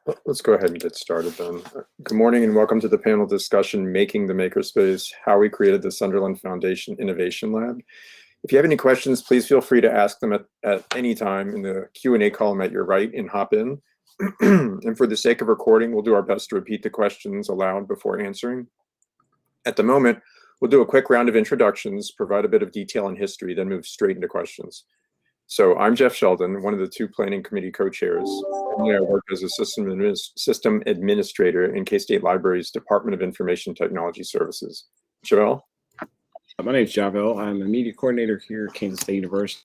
Let's go ahead and get started then. Good morning and welcome to the panel discussion, Making the Makerspace, How We Created the Sunderland Foundation Innovation Lab. If you have any questions, please feel free to ask them at any time in the Q&A column at your right and hop in. And for the sake of recording, we'll do our best to repeat the questions aloud before answering. At the moment, we'll do a quick round of introductions, provide a bit of detail and history, then move straight into questions. So I'm Jeff Sheldon, one of the two planning committee co-chairs. I work as a system administrator in K-State Library's Department of Information Technology Services. Javel? My name is Javel. I'm a media coordinator here at Kansas State University.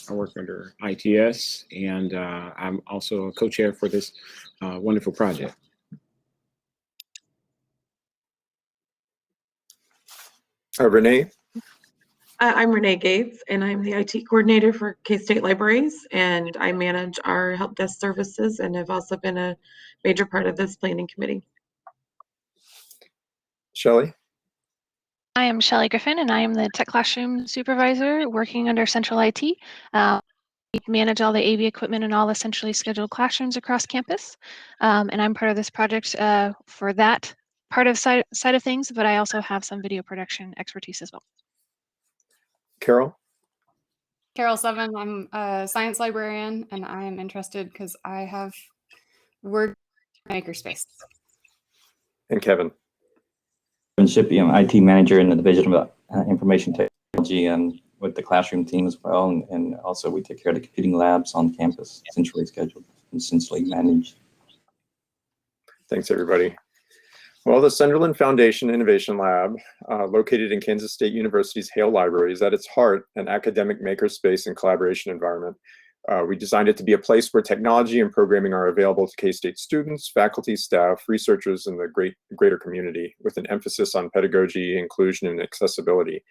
I work under ITS, and I'm also a co-chair for this wonderful project. Renee? I'm Renee Gates, and I'm the IT coordinator for K-State Libraries, and I manage our help desk services and have also been a major part of this planning committee. Shelley? I am Shelley Griffin, and I am the tech classroom supervisor working under Central IT. We manage all the AV equipment and all the centrally scheduled classrooms across campus, and I'm part of this project for that part of side of things, but I also have some video production expertise as well. Carol? Carol Seven, I'm a science librarian, and I am interested because I have worked in Makerspace. And Kevin? Kevin Shippey, I'm IT manager in the Division of Information Technology and with the classroom team as well. And also we take care of the computing labs on campus, centrally scheduled and centrally managed. Thanks, everybody. Well, the Sunderland Foundation Innovation Lab, located in Kansas State University's Hale Library, is at its heart an academic makerspace and collaboration environment. We designed it to be a place where technology and programming are available to K-State students, faculty, staff, researchers, and the greater community, with an emphasis on pedagogy, inclusion, and accessibility.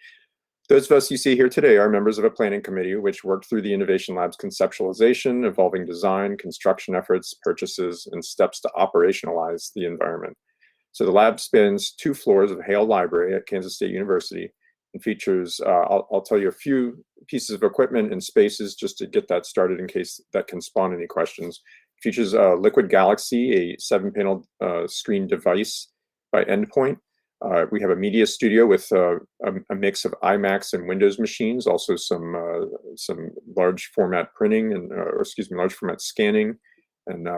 Those of us you see here today are members of a planning committee which worked through the Innovation Lab's conceptualization, evolving design, construction efforts, purchases, and steps to operationalize the environment. So the lab spans 2 floors of Hale Library at Kansas State University and features, I'll tell you a few pieces of equipment and spaces just to get that started in case that can spawn any questions. It features Liquid Galaxy, a 7-panel screen device by Endpoint. We have a media studio with a mix of iMacs and Windows machines, also some large format printing and, large format scanning and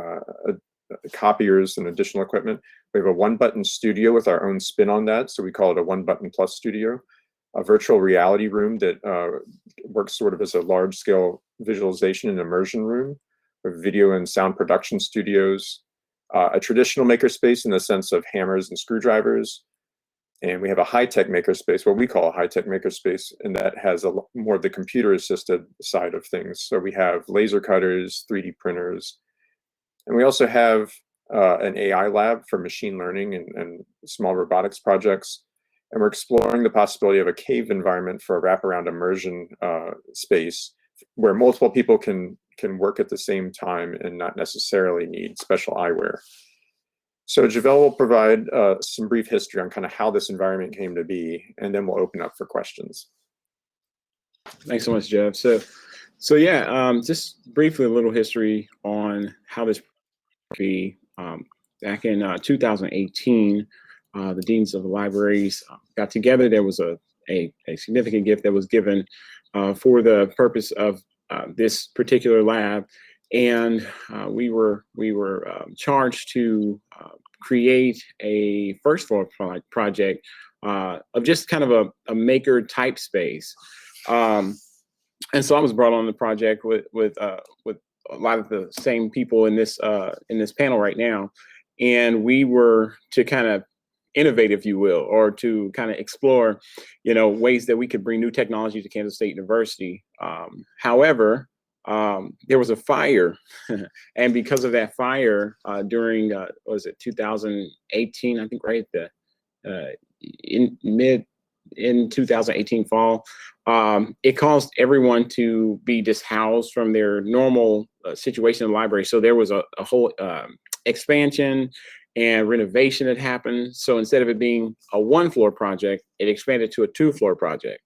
copiers and additional equipment. We have a 1-button studio with our own spin on that, so we call it a 1-button plus studio. A virtual reality room that works sort of as a large-scale visualization and immersion room, with video and sound production studios, a traditional makerspace in the sense of hammers and screwdrivers, and we have a high-tech makerspace, what we call a high-tech makerspace, and that has more of the computer-assisted side of things. So we have laser cutters, 3D printers, and we also have an AI lab for machine learning and small robotics projects. And we're exploring the possibility of a cave environment for a wraparound immersion space where multiple people can work at the same time and not necessarily need special eyewear. So Javel will provide some brief history on kind of how this environment came to be, and then we'll open up for questions. Thanks so much, Jeff. So yeah, just briefly a little history on how this be. Back in 2018, the deans of the libraries got together. There was a significant gift that was given for the purpose of this particular lab, and we were charged to create a first floor project of just kind of a maker type space. And so I was brought on the project with a lot of the same people in this panel right now, and we were to kind of innovate, if you will, or to kind of explore, ways that we could bring new technology to Kansas State University. However, there was a fire, and because of that fire, during was it 2018? I think right at the in 2018 fall, it caused everyone to be dishoused from their normal situation in the library. So there was a whole expansion and renovation that happened. So instead of it being a 1-floor project, it expanded to a 2-floor project,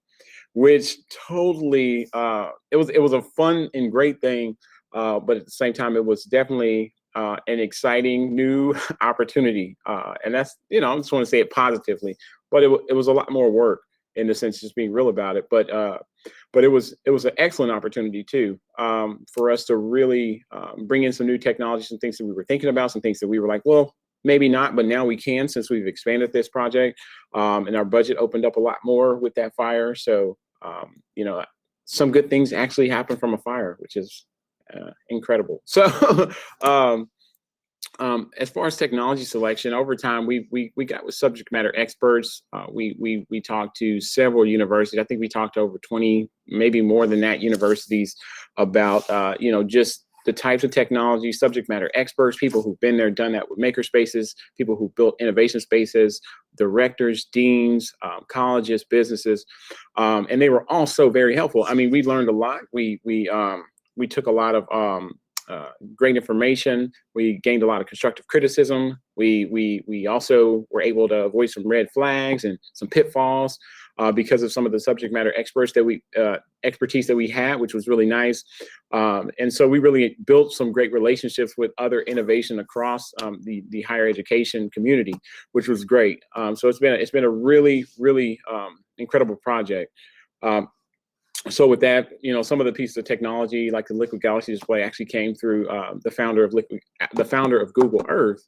which totally, it was a fun and great thing. But at the same time, it was definitely an exciting new opportunity. And that's, I just want to say it positively, but it was a lot more work in the sense, just being real about it. But it was an excellent opportunity too, for us to really bring in some new technology, some things that we were thinking about, some things that we were like, well, maybe not, but now we can, since we've expanded this project, and our budget opened up a lot more with that fire. So, some good things actually happen from a fire, which is incredible. So, as far as technology selection, over time, we got with subject matter experts. We talked to several universities. I think we talked to over 20, maybe more than that, universities about, just the types of technology, subject matter experts, people who've been there, done that with Makerspaces, people who built innovation spaces, directors, deans, colleges, businesses, and they were all so very helpful. I mean, we learned a lot. We took a lot of great information. We gained a lot of constructive criticism. We also were able to avoid some red flags and some pitfalls because of some of the subject matter expertise that we had, which was really nice. And so we really built some great relationships with other innovation across the higher education community, which was great. So it's been a really, really incredible project. So with that, some of the pieces of technology, like the Liquid Galaxy display, actually came through the founder of Google Earth,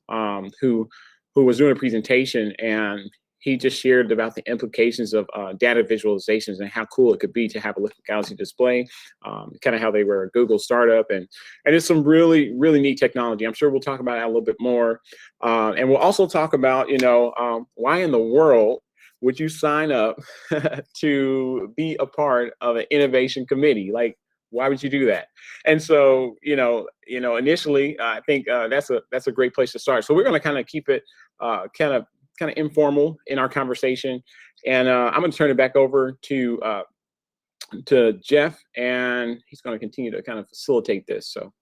who was doing a presentation, and he just shared about the implications of data visualizations and how cool it could be to have a Liquid Galaxy display, kind of how they were a Google startup, and it's some really, really neat technology. I'm sure we'll talk about that a little bit more, and we'll also talk about, why in the world would you sign up to be a part of an innovation committee? Like, why would you do that? And so, initially, I think that's a great place to start. So we're going to kind of keep it kind of informal in our conversation, and I'm going to turn it back over to Jeff, and he's going to continue to kind of facilitate this. So.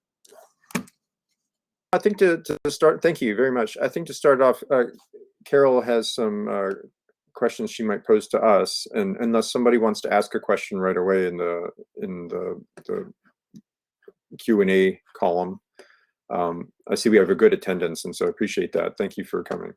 I think to start, thank you very much. I think to start off, Carol has some questions she might pose to us, and unless somebody wants to ask a question right away in the Q&A column, I see we have a good attendance, and so I appreciate that. Thank you for coming.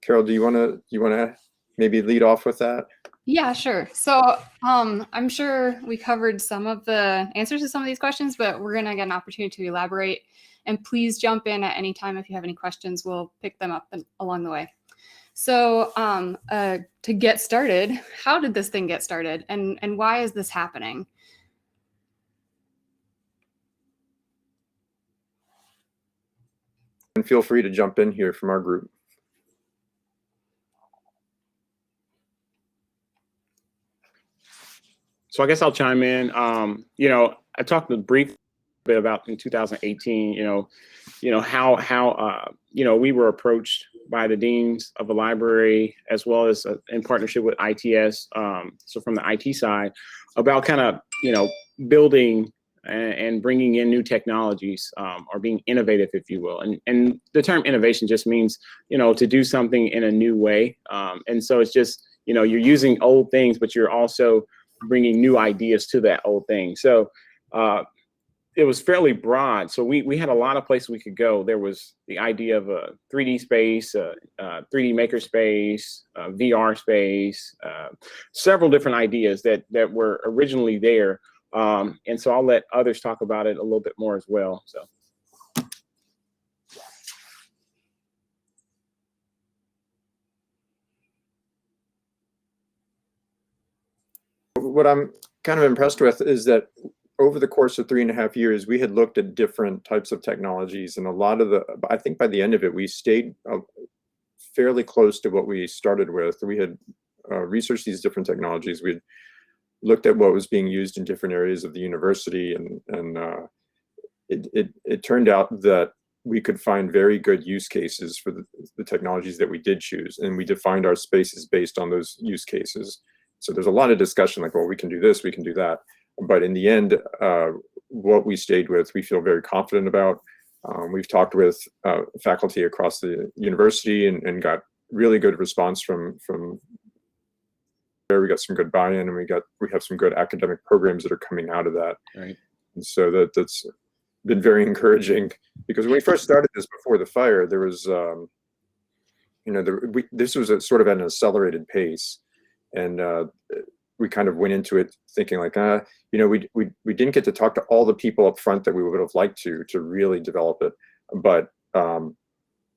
Carol, do you want to maybe lead off with that? Yeah, sure. So I'm sure we covered some of the answers to some of these questions, but we're going to get an opportunity to elaborate. And please jump in at any time if you have any questions. We'll pick them up along the way. So to get started, how did this thing get started, and why is this happening? And feel free to jump in here from our group. So I guess I'll chime in. I talked a brief bit about in 2018, how we were approached by the deans of the library, as well as in partnership with ITS, so from the IT side, about kind of, building and bringing in new technologies, or being innovative, if you will. And the term innovation just means, to do something in a new way. And so it's just, you're using old things, but you're also bringing new ideas to that old thing. So it was fairly broad. So we had a lot of places we could go. There was the idea of a 3D space, 3D Makerspace, VR space, several different ideas that were originally there. And so I'll let others talk about it a little bit more as well. So. What I'm kind of impressed with is that over the course of 3.5 years, we had looked at different types of technologies, and I think by the end of it, we stayed fairly close to what we started with. We had researched these different technologies. We had looked at what was being used in different areas of the university, and it turned out that we could find very good use cases for the technologies that we did choose, and we defined our spaces based on those use cases. So there's a lot of discussion like, well, we can do this, we can do that. But in the end, what we stayed with, we feel very confident about. We've talked with faculty across the university and got really good response from there. We got some good buy-in, and we have some good academic programs that are coming out of that. Right. And so been very encouraging, because when we first started this before the fire, there was, this was a sort of at an accelerated pace, and we kind of went into it thinking like, we didn't get to talk to all the people up front that we would have liked to really develop it, but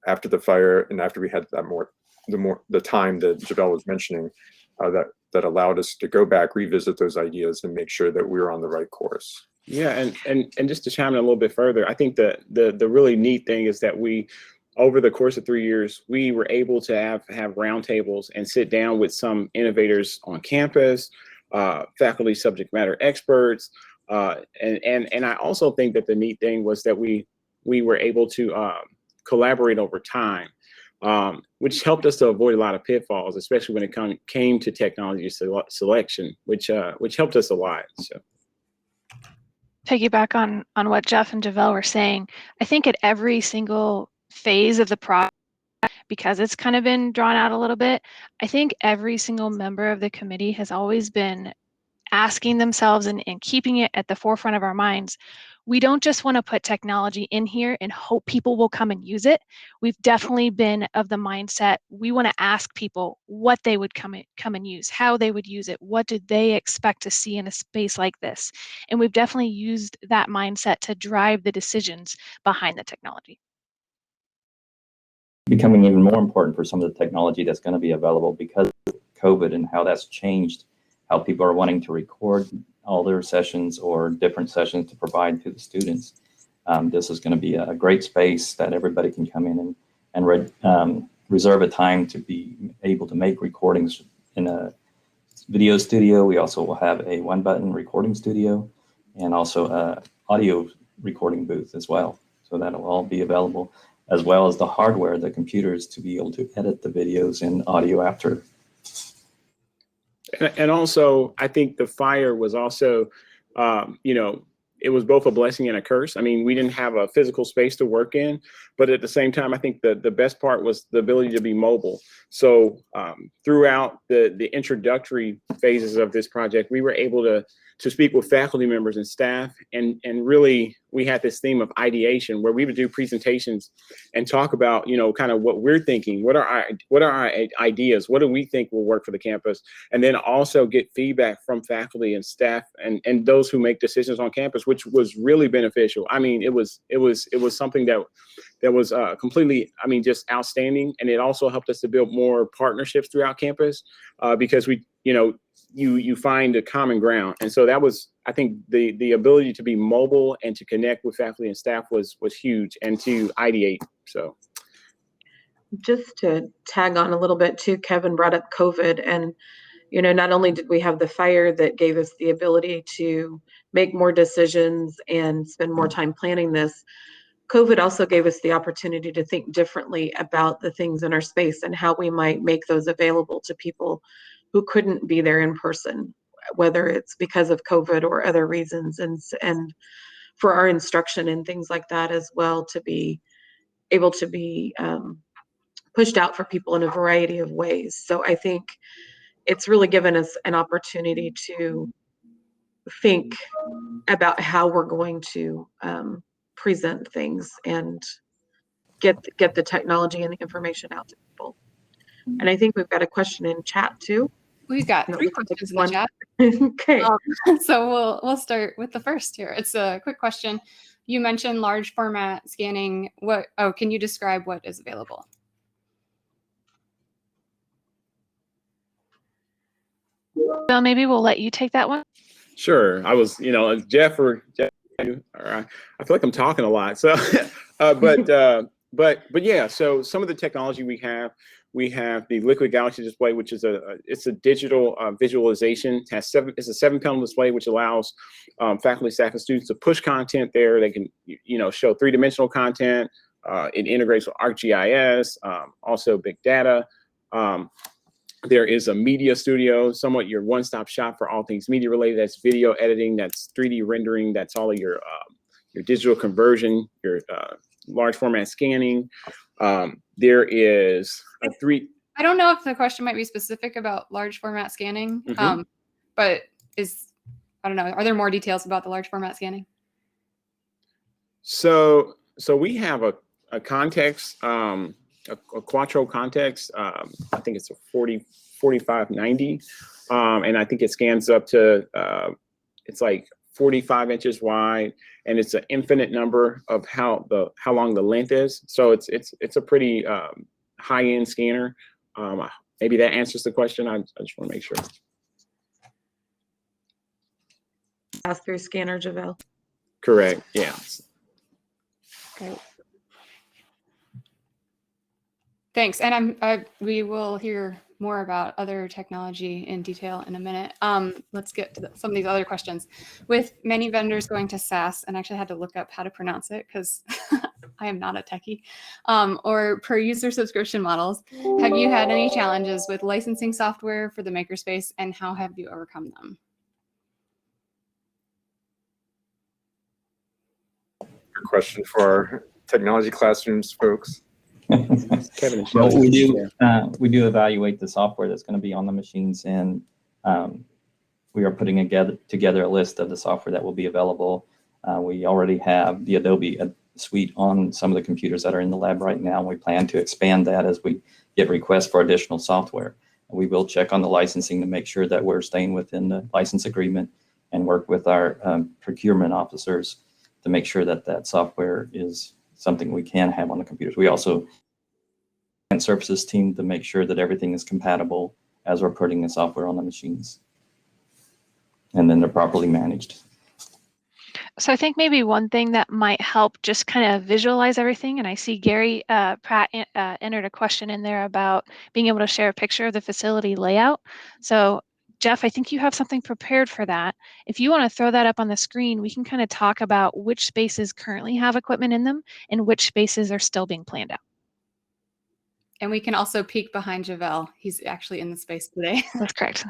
after the fire and after we had the time that Javel was mentioning, that allowed us to go back, revisit those ideas, and make sure that we were on the right course. Yeah, and just to chime in a little bit further, I think the really neat thing is that we, over the course of 3 years, we were able to have roundtables and sit down with some innovators on campus, faculty subject matter experts, and I also think that the neat thing was that we were able to collaborate over time, which helped us to avoid a lot of pitfalls, especially when it came to technology selection, which helped us a lot. So. Piggyback on what Jeff and Javel were saying, I think at every single phase of the project, because it's kind of been drawn out a little bit, I think every single member of the committee has always been asking themselves and keeping it at the forefront of our minds. We don't just want to put technology in here and hope people will come and use it. We've definitely been of the mindset, we want to ask people what they would come and use, how they would use it, what did they expect to see in a space like this. And we've definitely used that mindset to drive the decisions behind the technology. Becoming even more important for some of the technology that's going to be available because of COVID and how that's changed how people are wanting to record all their sessions or different sessions to provide to the students. This is going to be a great space that everybody can come in and reserve a time to be able to make recordings in a video studio. We also will have a one-button recording studio and also a audio recording booth as well. So that'll all be available, as well as the hardware, the computers, to be able to edit the videos and audio after. And also, I think the fire was also, it was both a blessing and a curse. I mean, we didn't have a physical space to work in, but at the same time, I think the best part was the ability to be mobile. So throughout the introductory phases of this project, we were able to speak with faculty members and staff, and really we had this theme of ideation where we would do presentations and talk about, kind of what we're thinking, what are our ideas, what do we think will work for the campus, and then also get feedback from faculty and staff and those who make decisions on campus, which was really beneficial. I mean, it was something that was completely, just outstanding, and it also helped us to build more partnerships throughout campus because we, you find a common ground. And so that was, I think, the ability to be mobile and to connect with faculty and staff was huge, and to ideate. So just to tag on a little bit too, Kevin brought up COVID, and not only did we have the fire that gave us the ability to make more decisions and spend more time planning this, COVID also gave us the opportunity to think differently about the things in our space and how we might make those available to people who couldn't be there in person, whether it's because of COVID or other reasons, and for our instruction and things like that as well, to be able to be pushed out for people in a variety of ways. So I think it's really given us an opportunity to think about how we're going to present things and get the technology and the information out to people. And I think we've got a question in chat too. We've got 3 questions in the chat. Okay. So we'll start with the first here. It's a quick question. You mentioned large format scanning. Can you describe what is available? Bill, maybe we'll let you take that one. sure, I was, Jeff, or I feel like I'm talking a lot. So, but yeah. So some of the technology we have the Liquid Galaxy display, which is it's a digital visualization. It's a 7-panel display, which allows faculty, staff, and students to push content there. They can, show 3-dimensional content. It integrates with ArcGIS, also big data. There is a media studio, somewhat your one-stop shop for all things media related. That's video editing, that's 3D rendering, that's all of your digital conversion, your large format scanning. There is a I don't know if the question might be specific about large format scanning, but I don't know. Are there more details about the large format scanning? So we have a context, a Quattro context. I think it's a 4590, and I think it scans up to it's like 45 inches wide, and it's an infinite number of how long the length is. So it's a pretty high-end scanner. Maybe that answers the question. I just want to make sure. Pass-through scanner, Javel. Correct. Yeah. Great. Thanks. And we will hear more about other technology in detail in a minute. Let's get to some of these other questions. With many vendors going to SaaS, and I actually had to look up how to pronounce it because I am not a techie, or per user subscription models, have you had any challenges with licensing software for the Makerspace, and how have you overcome them? Good question for our technology classrooms folks. Kevin and Well, Shelley. we do evaluate the software that's going to be on the machines, and we are putting together a list of the software that will be available. We already have the Adobe suite on some of the computers that are in the lab right now. We plan to expand that as we get requests for additional software. We will check on the licensing to make sure that we're staying within the license agreement and work with our procurement officers to make sure that that software is something we can have on the computers. We also and services team to make sure that everything is compatible as we're putting the software on the machines, and then they're properly managed. So I think maybe one thing that might help just kind of visualize everything, and I see Gary Pratt entered a question in there about being able to share a picture of the facility layout. So Jeff, I think you have something prepared for that. If you want to throw that up on the screen, we can kind of talk about which spaces currently have equipment in them and which spaces are still being planned out. And we can also peek behind Javel. He's actually in the space today. That's correct.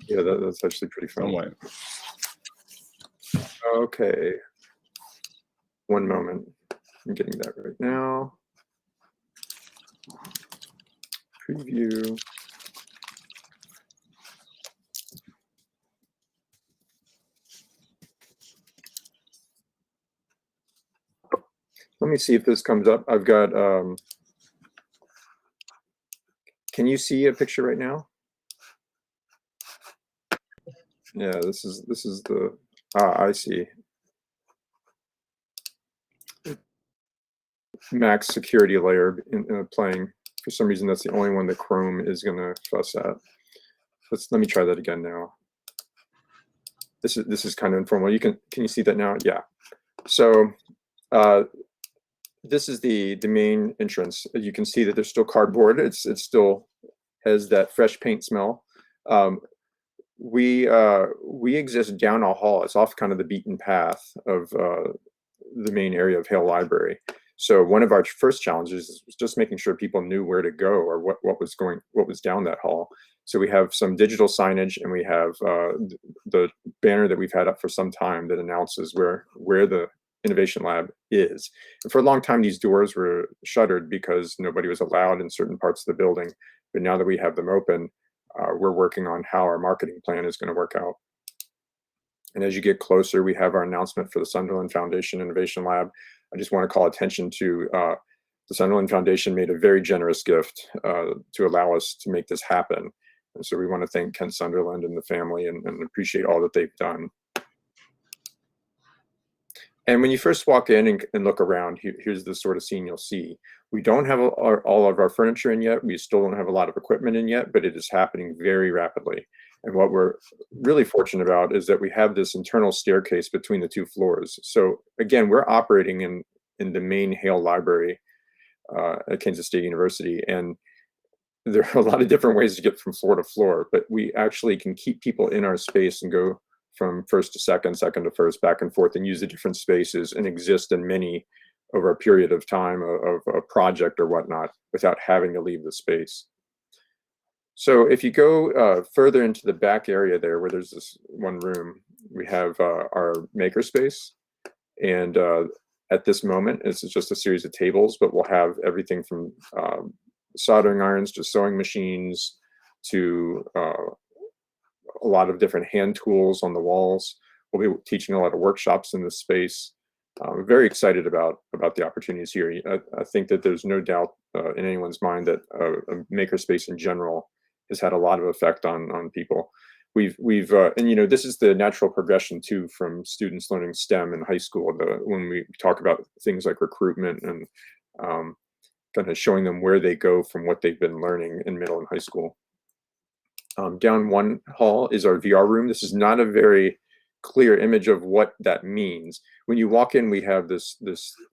Yeah, that's actually pretty fun. Somewhat. Okay. One moment. I'm getting that right now. Preview. Let me see if this comes up. I've got, can you see a picture right now? Yeah, this is the, I see. Max security layer playing. For some reason, that's the only one that Chrome is gonna fuss at. Let me try that again now. This is kind of informal. Can you see that now? Yeah. So this is the main entrance. You can see that there's still cardboard. It still has that fresh paint smell. We exist down a hall. It's off kind of the beaten path of the main area of Hale Library. So one of our first challenges was just making sure people knew where to go or what was down that hall. So we have some digital signage, and we have the banner that we've had up for some time that announces where the Innovation Lab is. And for a long time, these doors were shuttered because nobody was allowed in certain parts of the building. But now that we have them open, we're working on how our marketing plan is going to work out. And as you get closer, we have our announcement for the Sunderland Foundation Innovation Lab. I just want to call attention to the Sunderland Foundation made a very generous gift to allow us to make this happen. And so we want to thank Ken Sunderland and the family and appreciate all that they've done. And when you first walk in and look around, here's the sort of scene you'll see. We don't have all of our furniture in yet. We still don't have a lot of equipment in yet, but it is happening very rapidly. And what we're really fortunate about is that we have this internal staircase between the two floors. So again, we're operating in the main Hale Library at Kansas State University. And there are a lot of different ways to get from floor to floor, but we actually can keep people in our space and go from first to second, second to first, back and forth, and use the different spaces and exist in many over a period of time of a project or whatnot without having to leave the space. So if you go further into the back area there where there's this one room, we have our Makerspace. And at this moment, it's just a series of tables, but we'll have everything from soldering irons to sewing machines to a lot of different hand tools on the walls. We'll be teaching a lot of workshops in this space. very excited about the opportunities here. I think that there's no doubt in anyone's mind that a makerspace in general has had a lot of effect on people. We've and you know, this is the natural progression too from students learning STEM in high school. When we talk about things like recruitment and kind of showing them where they go from what they've been learning in middle and high school. Down one hall is our VR room. This is not a very clear image of what that means. When you walk in, we have this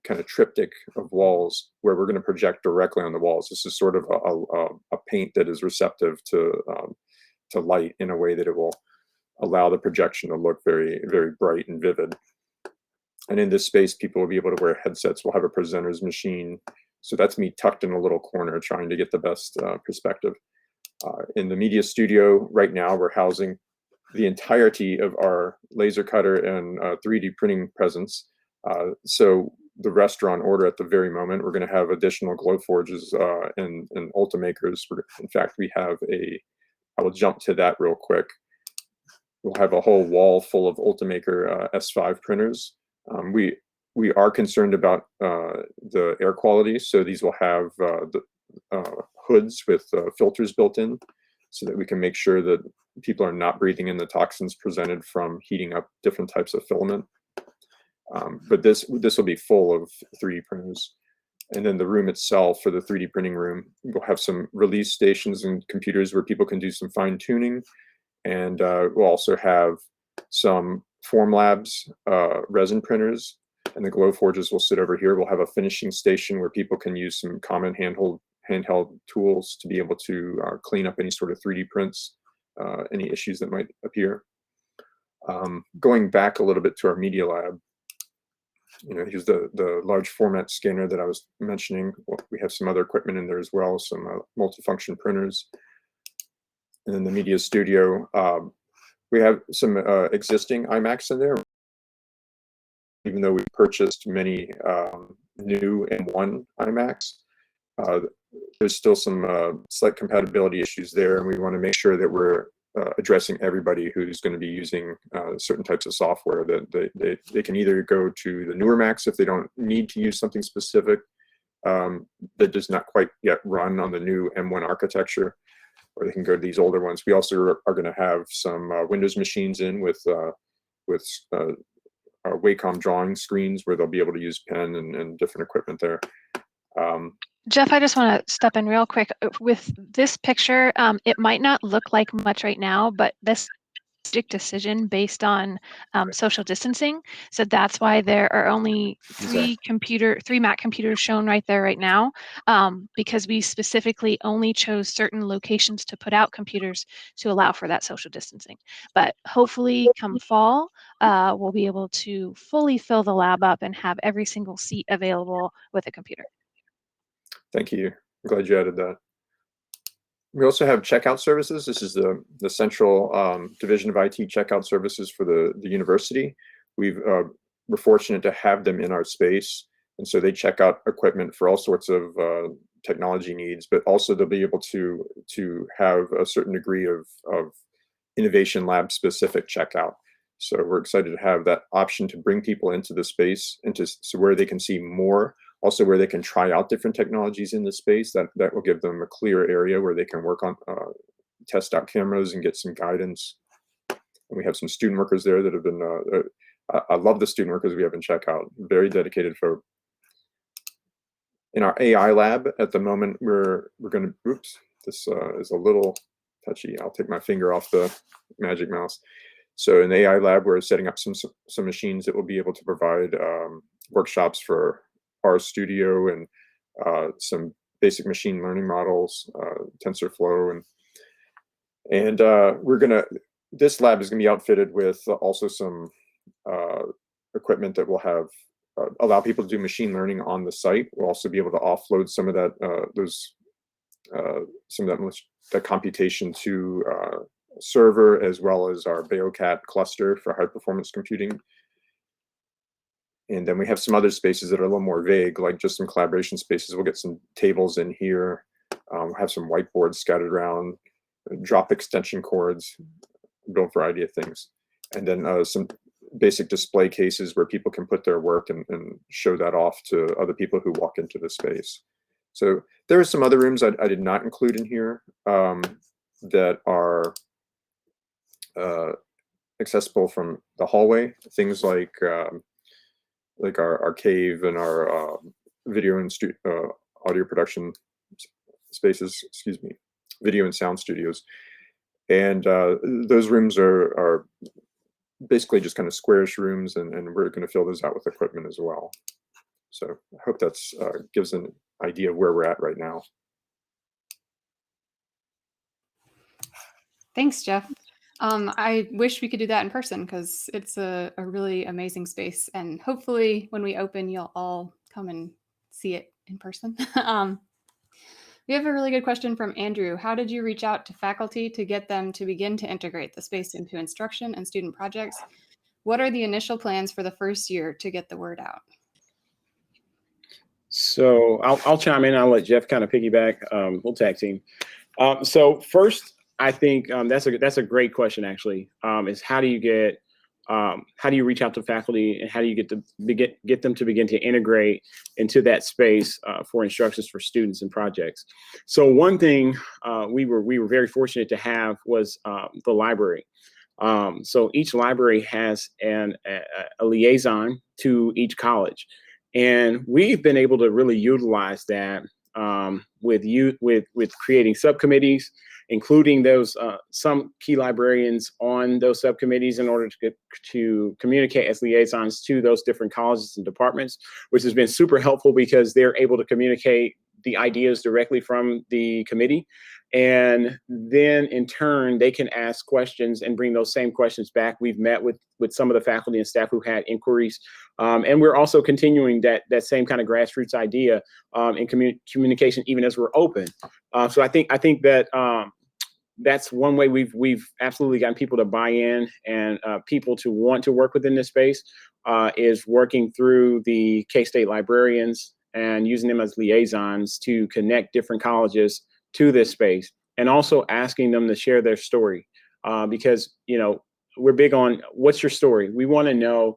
kind of triptych of walls where we're going to project directly on the walls. This is sort of a paint that is receptive to light in a way that it will allow the projection to look very, very bright and vivid. And in this space, people will be able to wear headsets. We'll have a presenter's machine. So that's me tucked in a little corner trying to get the best perspective. In the media studio right now, we're housing the entirety of our laser cutter and 3D printing presence. So the restaurant order at the very moment, we're going to have additional glow forges and Ultimakers. In fact, we have I will jump to that real quick. We'll have a whole wall full of Ultimaker S5 printers. We are concerned about the air quality, so these will have the hoods with filters built in, so that we can make sure that people are not breathing in the toxins presented from heating up different types of filament. But this will be full of 3D printers. And then the room itself, for the 3D printing room, we'll have some release stations and computers where people can do some fine tuning. And we'll also have some Formlabs resin printers, and the glow forges will sit over here. We'll have a finishing station where people can use some common handheld tools to be able to clean up any sort of 3D prints, any issues that might appear. Going back a little bit to our media lab, you know, here's the large format scanner that I was mentioning. We have some other equipment in there as well, some multifunction printers. And in the media studio, we have some existing iMacs in there. Even though we purchased many new M1 iMacs, there's still some slight compatibility issues there, and we want to make sure that we're addressing everybody who's going to be using certain types of software, that they can either go to the newer Macs if they don't need to use something specific that does not quite yet run on the new M1 architecture, or they can go to these older ones. We also are going to have some Windows machines in with Wacom drawing screens where they'll be able to use pen and different equipment there. Jeff, I just want to step in real quick. With this picture, it might not look like much right now, but this is a strategic decision based on social distancing. So that's why there are only three Mac computers shown right there right now, because we specifically only chose certain locations to put out computers to allow for that social distancing. But hopefully come fall, we'll be able to fully fill the lab up and have every single seat available with a computer. Thank you. I'm glad you added that. We also have checkout services. This is the central division of IT checkout services for the university. We're fortunate to have them in our space, and so they check out equipment for all sorts of technology needs, but also they'll be able to have a certain degree of innovation lab specific checkout. So we're excited to have that option to bring people into the space, so where they can see more. Also, where they can try out different technologies in the space, that will give them a clear area where they can work on, test out cameras and get some guidance. And we have some student workers there that have been, I love the student workers we have in checkout, very dedicated folk. In our AI lab at the moment, we're going to, oops, this is a little touchy. I'll take my finger off the magic mouse. So in the AI lab, we're setting up some machines that will be able to provide workshops for RStudio and some basic machine learning models, TensorFlow, and this lab is gonna be outfitted with also some equipment that will have allow people to do machine learning on the site. We'll also be able to offload some of that that computation to server, as well as our Beocat cluster for high performance computing. And then we have some other spaces that are a little more vague, like just some collaboration spaces. We'll get some tables in here, we'll have some whiteboards scattered around, drop extension cords, build a variety of things. And then some basic display cases where people can put their work and show that off to other people who walk into the space. So there are some other rooms I did not include in here that are accessible from the hallway. Things like our cave and our video and audio production spaces, excuse me, video and sound studios. And those rooms are basically just kind of squarish rooms, and we're going to fill those out with equipment as well. So I hope that's gives an idea of where we're at right now. Thanks, Jeff. I wish we could do that in person because it's a really amazing space. And hopefully when we open, you'll all come and see it in person. We have a really good question from Andrew. How did you reach out to faculty to get them to begin to integrate the space into instruction and student projects? What are the initial plans for the first year to get the word out? So I'll chime in. I'll let Jeff kind of piggyback. We'll tag team. So first, I think that's a great question. Actually, is how do you reach out to faculty, and how do you get them to begin to integrate into that space for instructions for students and projects? So one thing we were very fortunate to have was the library. So each library has a liaison to each college, and we've been able to really utilize that with creating subcommittees, including those some key librarians on those subcommittees in order to communicate as liaisons to those different colleges and departments, which has been super helpful because they're able to communicate the ideas directly from the committee. And then in turn, they can ask questions and bring those same questions back. We've met with some of the faculty and staff who had inquiries. And we're also continuing that same kind of grassroots idea in communication, even as we're open. So I think that that's one way we've absolutely gotten people to buy in and people to want to work within this space is working through the K-State librarians and using them as liaisons to connect different colleges to this space, and also asking them to share their story because, we're big on what's your story. We want to know,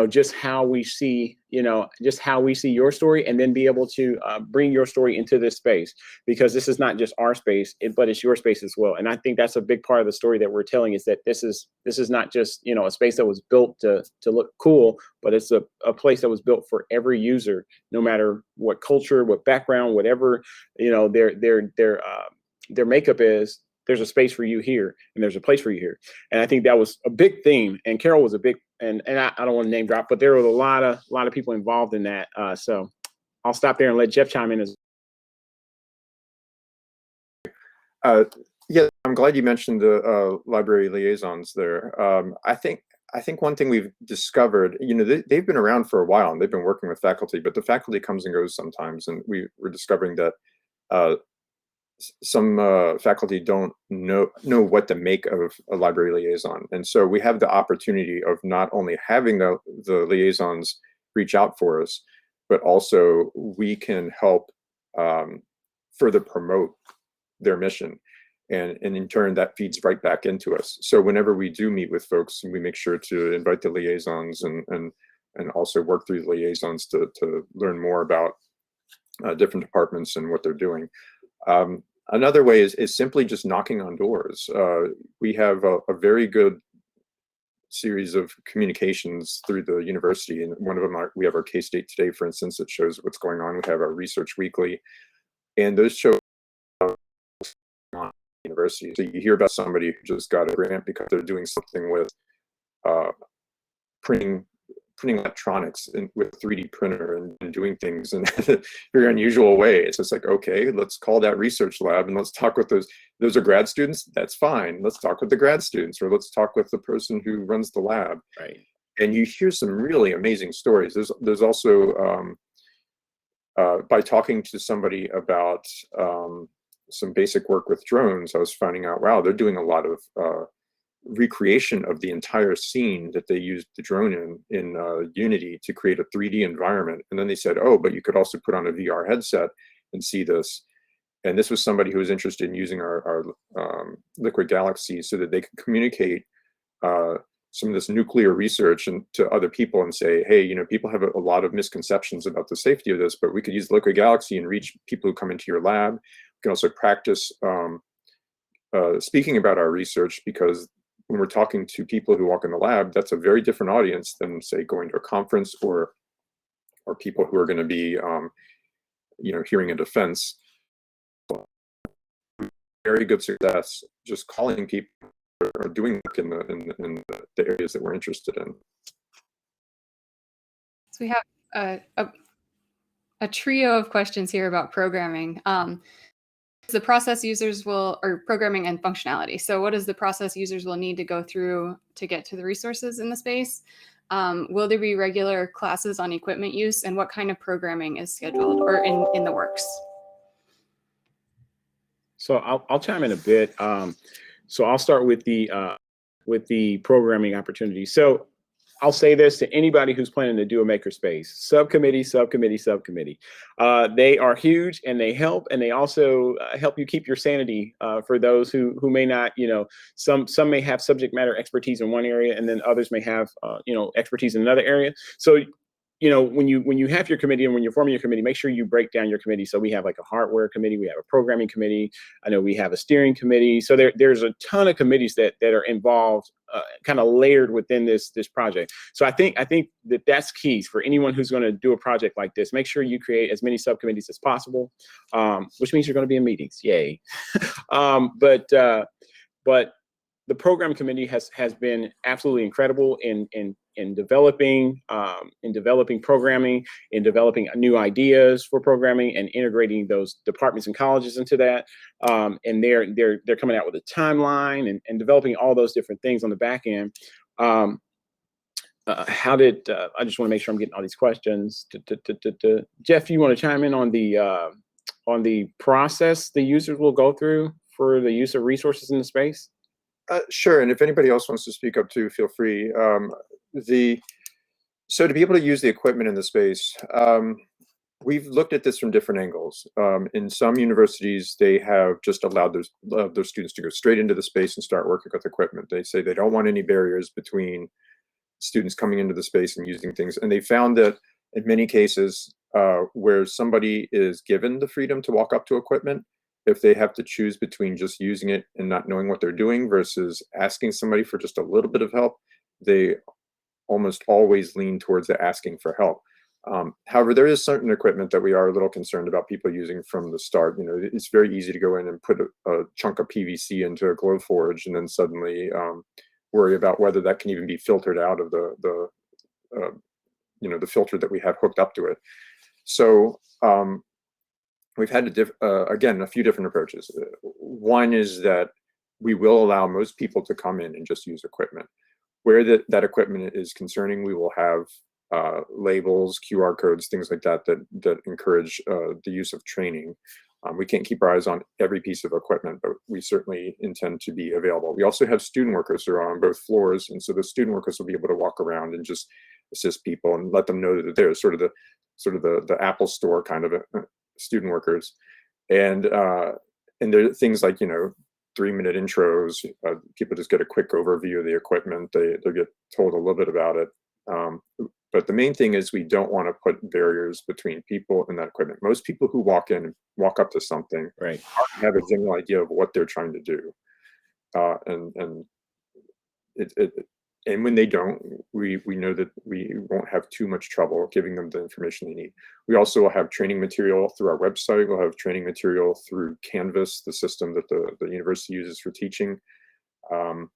just how we see your story, and then be able to bring your story into this space, because this is not just our space, but it's your space as well. And I think that's a big part of the story that we're telling, is that this is not just, a space that was built to look cool, but it's a place that was built for every user, no matter what culture, what background, whatever, their makeup is. There's a space for you here, and there's a place for you here. And I think that was a big theme. And Carol was a big, and I don't want to name drop, but there were a lot of people involved in that. So I'll stop there and let Jeff chime in as yeah, I'm glad you mentioned the library liaisons there. I think one thing we've discovered, they've been around for a while and they've been working with faculty, but the faculty comes and goes sometimes, and we're discovering that some faculty don't know what to make of a library liaison. And so we have the opportunity of not only having the liaisons reach out for us, but also we can help further promote their mission. And in turn, that feeds right back into us. So whenever we do meet with folks, we make sure to invite the liaisons and also work through the liaisons to learn more about different departments and what they're doing. Another way is simply just knocking on doors. We have a very good series of communications through the university, and one of them we have our K-State Today, for instance, that shows what's going on. We have our Research Weekly, and those show on the university. So you hear about somebody who just got a grant because they're doing something with printing electronics with 3D printer and doing things in a very unusual way. It's just like, okay, let's call that research lab and let's talk with those are grad students. That's fine. Let's talk with the grad students, or let's talk with the person who runs the lab. right. And you hear some really amazing stories. There's also by talking to somebody about some basic work with drones, I was finding out, wow, they're doing a lot of recreation of the entire scene that they used the drone in Unity to create a 3D environment. And then they said, oh, but you could also put on a VR headset and see this. And this was somebody who was interested in using our Liquid Galaxy so that they could communicate some of this nuclear research and to other people and say, hey, you know, people have a lot of misconceptions about the safety of this, but we could use Liquid Galaxy and reach people who come into your lab. We can also practice speaking about our research, because when we're talking to people who walk in the lab, that's a very different audience than, say, going to a conference or people who are going to be, you know, hearing a defense. Very good success just calling people or doing work in the areas that we're interested in. So we have a trio of questions here about programming. The process users will, or programming and functionality. So what is the process users will need to go through to get to the resources in the space? Will there be regular classes on equipment use, and what kind of programming is scheduled or in the works? So I'll chime in a bit. So I'll start with the programming opportunity. So I'll say this to anybody who's planning to do a Makerspace subcommittee. They are huge, and they help, and they also help you keep your sanity for those who may not, you know, some may have subject matter expertise in one area, and then others may have, you know, expertise in another area. So, you know, when you have your committee and when you're forming your committee, make sure you break down your committee. So we have like a hardware committee, we have a programming committee. I know we have a steering committee. So there's a ton of committees that are involved, kind of layered within this project. So I think that's key for anyone who's going to do a project like this. Make sure you create as many subcommittees as possible, which means you're going to be in meetings. Yay! But the program committee has been absolutely incredible in developing programming, in developing new ideas for programming, and integrating those departments and colleges into that. And they're coming out with a timeline and developing all those different things on the back end. I just want to make sure I'm getting all these questions. Jeff, you want to chime in on the process the users will go through for the use of resources in the space? Sure, and if anybody else wants to speak up too, feel free. So to be able to use the equipment in the space, we've looked at this from different angles. In some universities, they have just allowed their students to go straight into the space and start working with equipment. They say they don't want any barriers between students coming into the space and using things. And they found that in many cases where somebody is given the freedom to walk up to equipment, if they have to choose between just using it and not knowing what they're doing versus asking somebody for just a little bit of help, they almost always lean towards the asking for help. However, there is certain equipment that we are a little concerned about people using from the start. You know, it's very easy to go in and put a chunk of PVC into a Glowforge and then suddenly worry about whether that can even be filtered out of the filter that we have hooked up to it. So we've had again, a few different approaches. One is that we will allow most people to come in and just use equipment. Where that equipment is concerning, we will have labels, QR codes, things like that encourage the use of training. We can't keep our eyes on every piece of equipment, but we certainly intend to be available. We also have student workers who are on both floors, and so the student workers will be able to walk around and just assist people and let them know that they're sort of the Apple Store kind of student workers. And there are things like, you know, 3-minute intros. People just get a quick overview of the equipment. They get told a little bit about it. But the main thing is we don't want to put barriers between people and that equipment. Most people who walk up to something, right, have a general idea of what they're trying to do. And when they don't, we know that we won't have too much trouble giving them the information they need. We also will have training material through our website. We'll have training material through Canvas, the system that the university uses for teaching. And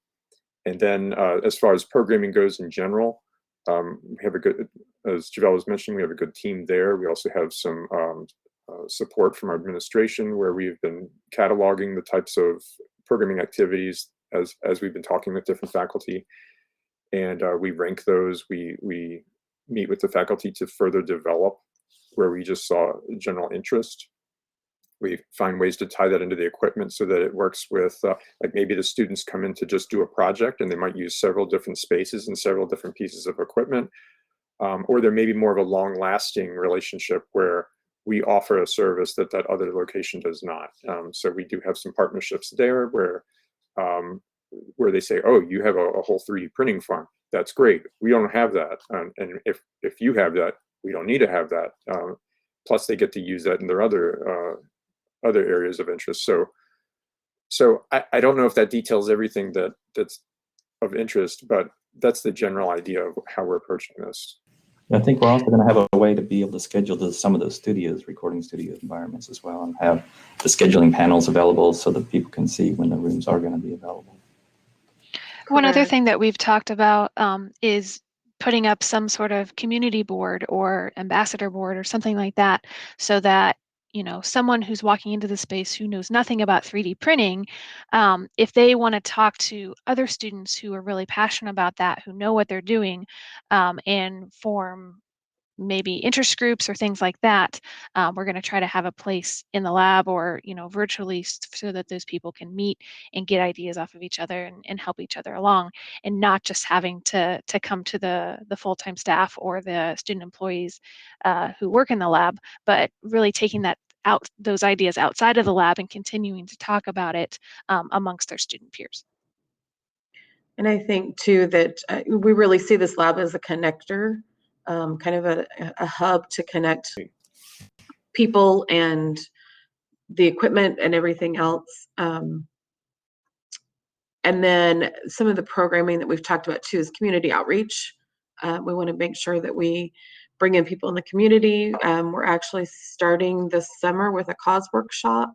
then as far as programming goes in general, we have a good, as Javelle was mentioning, we have a good team there. We also have some support from our administration where we've been cataloging the types of programming activities as we've been talking with different faculty. And we rank those. We meet with the faculty to further develop where we just saw general interest. We find ways to tie that into the equipment so that it works with, like maybe the students come in to just do a project and they might use several different spaces and several different pieces of equipment. Or there may be more of a long-lasting relationship where we offer a service that other location does not. So we do have some partnerships there where where they say, oh, you have a whole 3D printing farm. That's great. We don't have that. And if you have that, we don't need to have that. Plus they get to use that in their other areas of interest. So I don't know if that details everything that's of interest, but that's the general idea of how we're approaching this. I think we're also going to have a way to be able to schedule some of those studios, recording studio environments as well, and have the scheduling panels available so that people can see when the rooms are going to be available. One other Correct. thing that we've talked about is putting up some sort of community board or ambassador board or something like that, so that, you know, someone who's walking into the space who knows nothing about 3D printing, if they want to talk to other students who are really passionate about that, who know what they're doing, and form maybe interest groups or things like that, we're going to try to have a place in the lab or, you know, virtually, so that those people can meet and get ideas off of each other and help each other along, and not just having to come to the full-time staff or the student employees who work in the lab, but really taking those ideas outside of the lab and continuing to talk about it amongst their student peers. And I think too that we really see this lab as a connector, kind of a hub to connect people and the equipment and everything else. And then some of the programming that we've talked about too is community outreach. We want to make sure that we bring in people in the community. We're actually starting this summer with a cause workshop.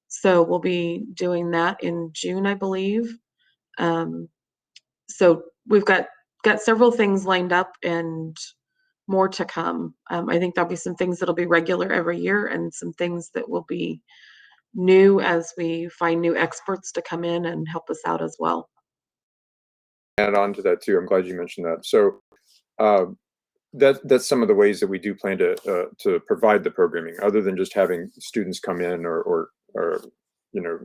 So we'll be doing that in June, I believe. So we've got several things lined up and more to come. I think there'll be some things that'll be regular every year and some things that will be new as we find new experts to come in and help us out as well. Add on to that too. I'm glad you mentioned that. So that's some of the ways that we do plan to provide the programming, other than just having students come in or you know,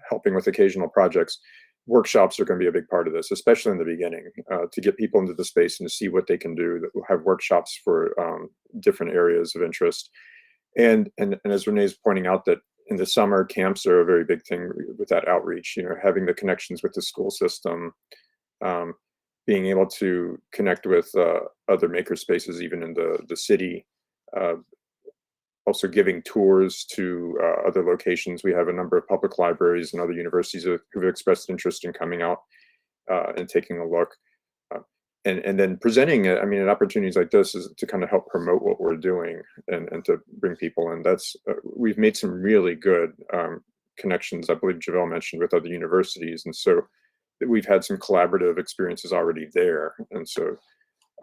helping with occasional projects. Workshops are going to be a big part of this, especially in the beginning, to get people into the space and to see what they can do. That we'll have workshops for different areas of interest, and as Renee's pointing out, that in the summer camps are a very big thing with that outreach. You know, having the connections with the school system, being able to connect with other maker spaces, even in the city. Also giving tours to other locations. We have a number of public libraries and other universities who've expressed interest in coming out and taking a look. And then presenting it, I mean, at opportunities like this is to kind of help promote what we're doing and to bring people in. That's, we've made some really good connections, I believe Javelle mentioned, with other universities. And so we've had some collaborative experiences already there. And so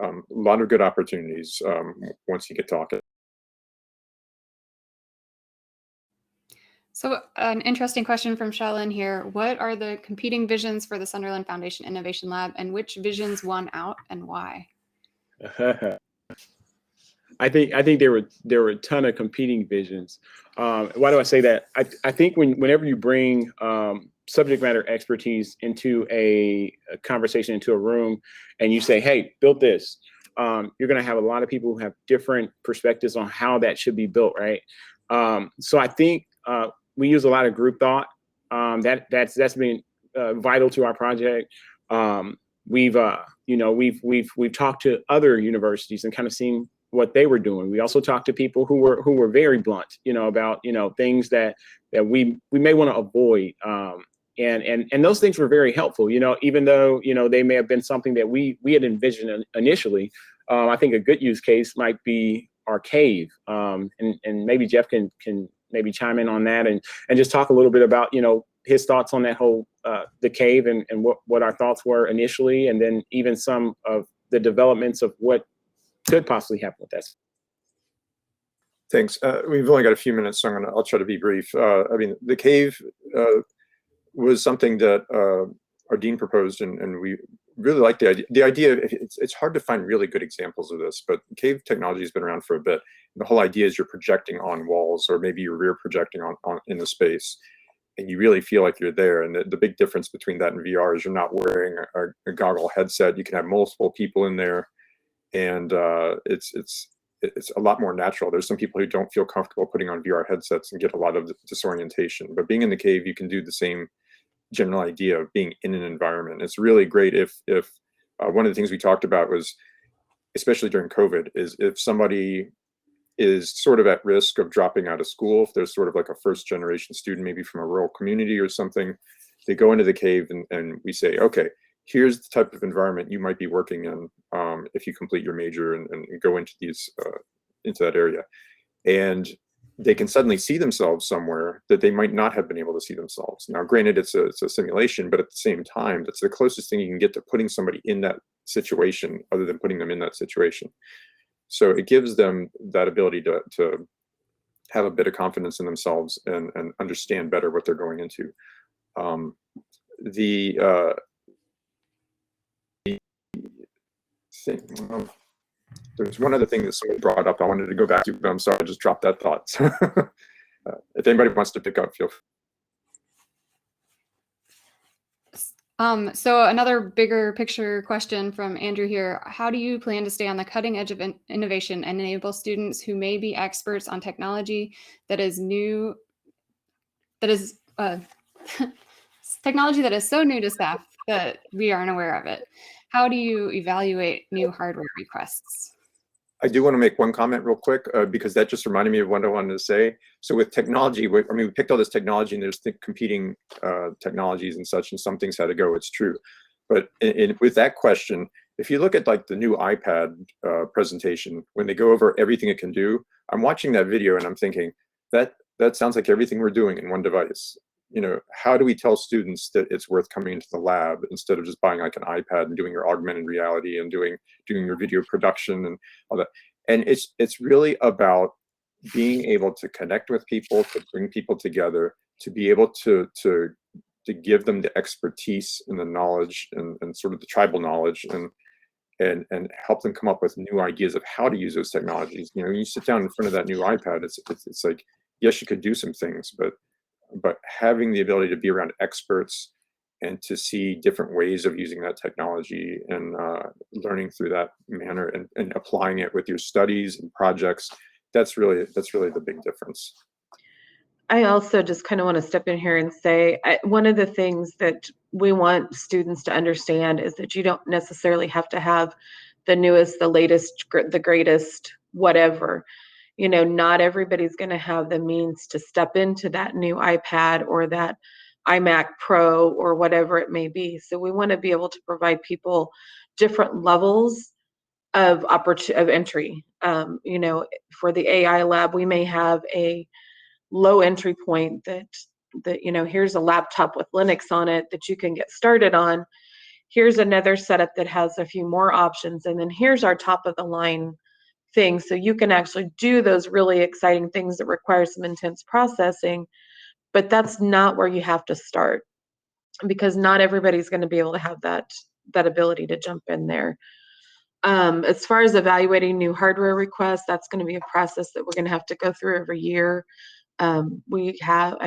a lot of good opportunities once you get talking. So an interesting question from Shellen here. What are the competing visions for the Sunderland Foundation Innovation Lab, and which visions won out and why? I think there were a ton of competing visions. Why do I say that? I think whenever you bring subject matter expertise into a conversation, into a room, and you say, hey, build this, you're going to have a lot of people who have different perspectives on how that should be built, right? So I think we use a lot of group thought. That's been vital to our project. We've talked to other universities and kind of seen what they were doing. We also talked to people who were very blunt, about things that we may want to avoid. And those things were very helpful. Even though they may have been something that we had envisioned initially. I think a good use case might be our cave, and maybe Jeff can maybe chime in on that and just talk a little bit about his thoughts on that whole the cave and what our thoughts were initially, and then even some of the developments of what could possibly happen with that. Thanks. We've only got a few minutes, so I'll try to be brief. I mean, the cave was something that our dean proposed, and we really like the idea. The idea, it's hard to find really good examples of this, but cave technology has been around for a bit. And the whole idea is you're projecting on walls, or maybe you're rear projecting on in the space, and you really feel like you're there. And the big difference between that and VR is you're not wearing a goggle headset. You can have multiple people in there, and it's a lot more natural. There's some people who don't feel comfortable putting on VR headsets and get a lot of disorientation. But being in the cave, you can do the same general idea of being in an environment. It's really great if one of the things we talked about was, especially during COVID, is if somebody is sort of at risk of dropping out of school, if there's sort of like a first generation student, maybe from a rural community or something, they go into the cave and we say, okay, here's the type of environment you might be working in if you complete your major and go into into that area. And they can suddenly see themselves somewhere that they might not have been able to see themselves. Now, granted, it's a simulation, but at the same time, that's the closest thing you can get to putting somebody in that situation other than putting them in that situation. So it gives them that ability to have a bit of confidence in themselves and understand better what they're going into. There's one other thing that somebody brought up I wanted to go back to, but I'm sorry, I just dropped that thought. So, if anybody wants to pick up, feel free. So another bigger picture question from Andrew here. How do you plan to stay on the cutting edge of innovation and enable students who may be experts on technology that is new, technology that is so new to staff that we aren't aware of it? How do you evaluate new hardware requests? I do want to make one comment real quick because that just reminded me of what I wanted to say. So with technology, we picked all this technology and there's competing technologies and such, and some things had to go, it's true. But with that question, if you look at like the new iPad presentation, when they go over everything it can do, I'm watching that video and I'm thinking, that sounds like everything we're doing in one device. You know, how do we tell students that it's worth coming into the lab instead of just buying like an iPad and doing your augmented reality and doing your video production and all that? And it's really about being able to connect with people, to bring people together, to be able to give them the expertise and the knowledge and sort of the tribal knowledge and help them come up with new ideas of how to use those technologies. You know, you sit down in front of that new iPad, it's like, yes, you could do some things, but having the ability to be around experts and to see different ways of using that technology and learning through that manner and applying it with your studies and projects, that's really the big difference. I also just kind of want to step in here and say, one of the things that we want students to understand is that you don't necessarily have to have the newest, the latest, the greatest, whatever. You know, not everybody's going to have the means to step into that new iPad or that iMac Pro or whatever it may be. So we want to be able to provide people different levels of entry. You know, for the AI lab, we may have a low entry point that you know, here's a laptop with Linux on it that you can get started on. Here's another setup that has a few more options, and then here's our top of the line things, so you can actually do those really exciting things that require some intense processing. But that's not where you have to start, because not everybody's going to be able to have that ability to jump in there. As far as evaluating new hardware requests, that's going to be a process that we're going to have to go through every year. I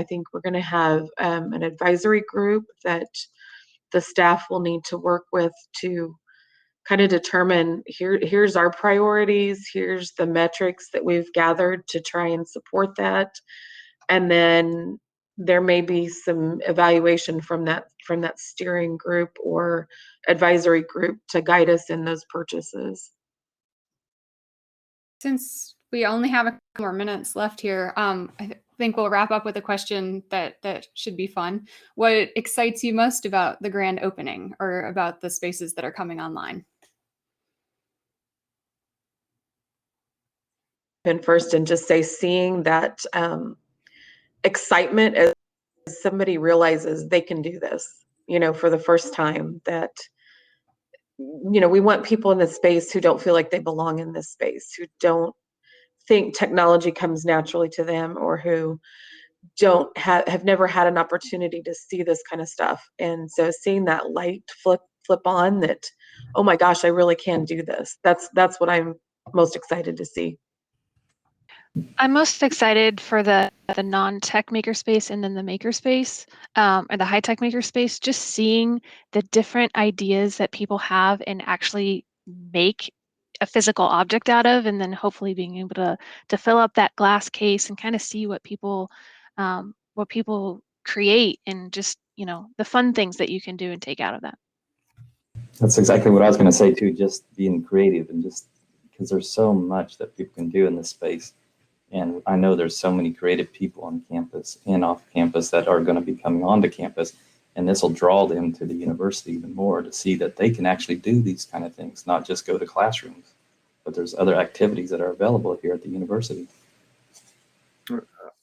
think we're going to have an advisory group that the staff will need to work with to kind of determine here's our priorities, here's the metrics that we've gathered to try and support that. And then there may be some evaluation from that steering group or advisory group to guide us in those purchases. Since we only have a couple more minutes left here, I think we'll wrap up with a question that should be fun. What excites you most about the grand opening or about the spaces that are coming online? And first, and just say, seeing that excitement as somebody realizes they can do this, you know, for the first time, that, you know, we want people in this space who don't feel like they belong in this space, who don't think technology comes naturally to them, or who have never had an opportunity to see this kind of stuff. And so seeing that light flip on, that, oh my gosh, I really can do this. That's what I'm most excited to see. I'm most excited for the non-tech makerspace and then the makerspace, or the high-tech makerspace, just seeing the different ideas that people have and actually make a physical object out of, and then hopefully being able to fill up that glass case and kind of see what people create, and just the fun things that you can do and take out of that. That's exactly what I was going to say too, just being creative and just because there's so much that people can do in this space. And I know there's so many creative people on campus and off campus that are going to be coming onto campus. And this will draw them to the university even more to see that they can actually do these kind of things, not just go to classrooms, but there's other activities that are available here at the university.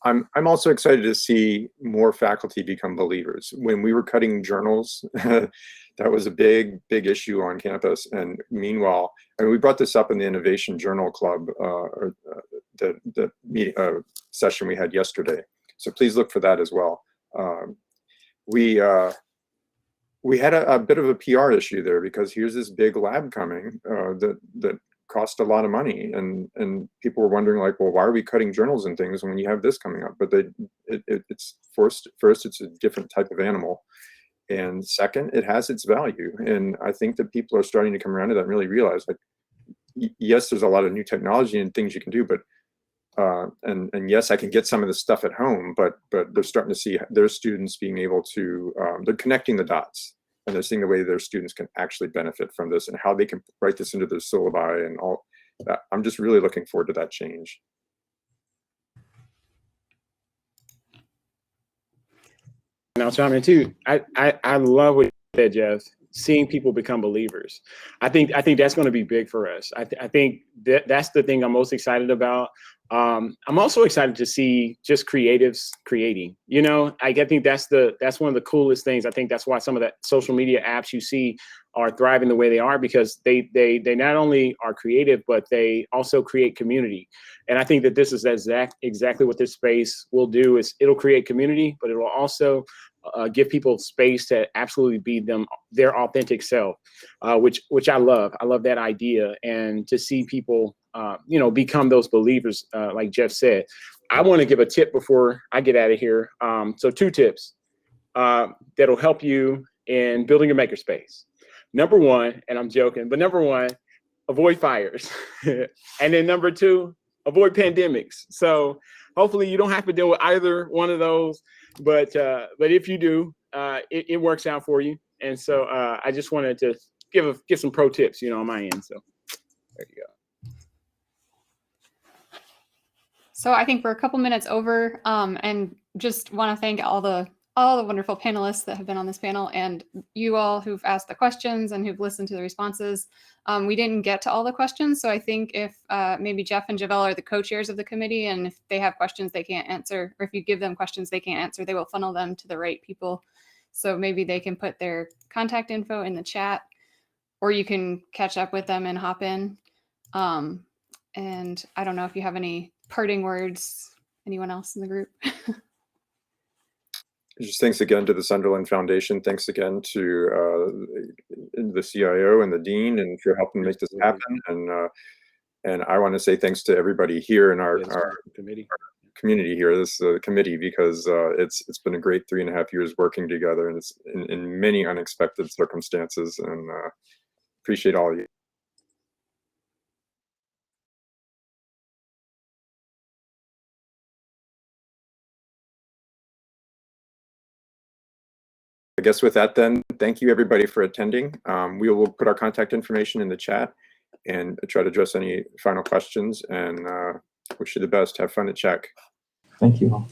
I'm also excited to see more faculty become believers. When we were cutting journals, that was a big issue on campus. And meanwhile, and we brought this up in the Innovation Journal Club, or the meeting, session we had yesterday. So please look for that as well. We had a bit of a PR issue there because here's this big lab coming that cost a lot of money, and people were wondering like, well, why are we cutting journals and things when you have this coming up? But it's first it's a different type of animal, and second, it has its value. And I think that people are starting to come around to that and really realize like, yes, there's a lot of new technology and things you can do, but and yes, I can get some of this stuff at home, but they're starting to see their students being able to, they're connecting the dots, and they're seeing the way their students can actually benefit from this and how they can write this into their syllabi and all that. I'm just really looking forward to that change. And I'll chime in too. I love what you said, Jeff. Seeing people become believers. I think that's going to be big for us. I think that's the thing I'm most excited about. I'm also excited to see just creatives creating. I think that's one of the coolest things. I think that's why some of the social media apps you see are thriving the way they are, because they not only are creative, but they also create community. And I think that this is exactly what this space will do. Is it'll create community, but it will also give people space to absolutely be their authentic self, which I love. I love that idea, and to see people, become those believers, like Jeff said. I want to give a tip before I get out of here. So 2 tips that'll help you in building your makerspace. Number 1, and I'm joking, but number 1, avoid fires, and then number 2, avoid pandemics. So hopefully you don't have to deal with either one of those. But if you do, it works out for you. And so I just wanted to give some pro tips, on my end. So there you go. So I think we're a couple minutes over, and just want to thank all the wonderful panelists that have been on this panel, and you all who've asked the questions and who've listened to the responses. We didn't get to all the questions, so I think if maybe Jeff and Javel are the co-chairs of the committee, and if they have questions they can't answer, or if you give them questions they can't answer, they will funnel them to the right people. So maybe they can put their contact info in the chat, or you can catch up with them and hop in. And I don't know if you have any parting words, anyone else in the group? Just thanks again to the Sunderland Foundation. Thanks again to the CIO and the dean, and for helping make this happen. And I want to say thanks to everybody here in our community here, this committee, because it's been a great 3.5 years working together, and it's in many unexpected circumstances. And appreciate all of you. I guess with that then, thank you everybody for attending. We will put our contact information in the chat and try to address any final questions, and wish you the best. Have fun at Czech. Thank you all.